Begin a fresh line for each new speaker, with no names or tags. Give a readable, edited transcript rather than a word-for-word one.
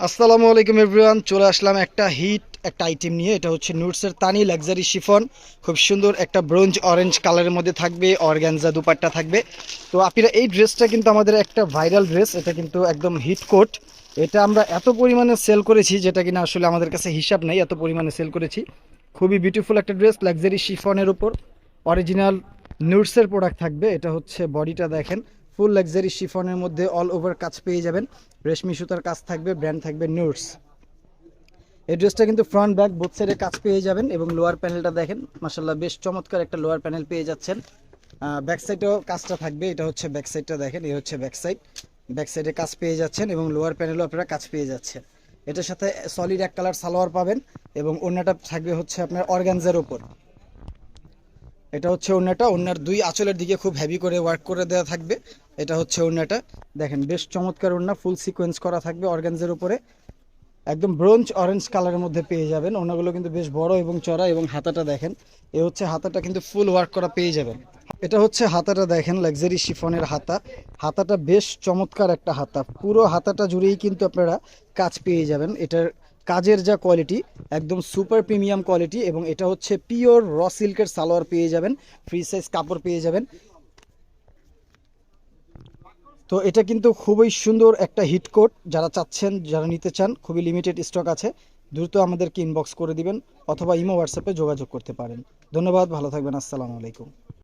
আসসালামু আলাইকুম এভরিওয়ান, চলে আসলাম একটা একটা আইটেম নিয়ে। এটা হচ্ছে নুটসের তানি লাক্সারি শিফন। খুব সুন্দর একটা ব্রোঞ্জ অরেঞ্জ কালারের মধ্যে থাকবে, অর্গানজা দুপাট্টা থাকবে। তো আপনারা এই ড্রেসটা কিন্তু আমাদের একটা ভাইরাল ড্রেস, এটা কিন্তু একদম হিট কোট। এটা আমরা এত পরিমাণে সেল করেছি যেটা কিনা আসলে আমাদের কাছে হিসাব নেই, এত পরিমাণে সেল করেছি। খুবই বিউটিফুল একটা ড্রেস লাক্সারি শিফনের উপর অরিজিনাল নুটসের প্রোডাক্ট থাকবে। এটা হচ্ছে বডিটা দেখেন, ফুল লাক্সারি শিফনের মধ্যে অল ওভার কাজ পেয়ে যাবেন। রেশমি সুতার কাজ থাকবে, ব্র্যান্ড থাকবে নুটস। এই ড্রেসটা কিন্তু ফ্রন্ট ব্যাক বোথ সাইডে কাজ পেয়ে যাবেন এবং লোয়ার প্যানেলটা দেখেন, মাশাআল্লাহ বেশ চমৎকার একটা লোয়ার প্যানেল পেয়ে যাচ্ছেন। ব্যাক সাইডেও কাজটা থাকবে, এটা হচ্ছে ব্যাক সাইডটা দেখেন, এই হচ্ছে ব্যাক সাইড। ব্যাক সাইডে কাজ পেয়ে যাচ্ছেন এবং লোয়ার প্যানেলও আপনারা কাজ পেয়ে যাচ্ছেন। এটার সাথে সলিড এক কালার সালোয়ার পাবেন এবং ওড়নাটা থাকবে হচ্ছে আপনার অর্গানজার উপর। এটা হচ্ছে ওড়নাটা, ওড়নার দুই আঁচলের দিকে খুব হেভি করে ওয়ার্ক করে দেওয়া থাকবে। এটা হচ্ছে ওড়নাটা দেখেন, বেশ চমৎকার ওড়না, ফুল সিকোয়েন্স করা থাকবে অর্গানজার উপরে। একদম ব্রোঞ্জ অরেঞ্জ কালারের মধ্যে পেয়ে যাবেন। ওনাগুলো কিন্তু বেশ বড় এবং চড়া, এবং হাতাটা দেখেন, এ হচ্ছে হাতাটা কিন্তু ফুল ওয়ার্ক করা পেয়ে যাবেন। এটা হচ্ছে হাতাটা দেখেন, লাক্সারি শিফনের হাতা। হাতাটা বেশ চমৎকার একটা হাতা, পুরো হাতাটা জুড়েই কিন্তু আপনারা কাজ পেয়ে যাবেন। এটার কাজের যা কোয়ালিটি, একদম সুপার প্রিমিয়াম কোয়ালিটি। এবং এটা হচ্ছে পিওর র সিল্কের সালোয়ার পেয়ে যাবেন, ফ্রি সাইজ কাপড় পেয়ে যাবেন। তো এটা কিন্তু খুবই সুন্দর একটা হিট কোট। যারা চাচ্ছেন, যারা নিতে চান, খুবই লিমিটেড স্টক আছে। দ্রুত আমাদেরকে ইনবক্স করে দিবেন অথবা ইমো হোয়াটসঅ্যাপে যোগাযোগ করতে পারেন। ধন্যবাদ, ভালো থাকবেন, আসসালামু আলাইকুম।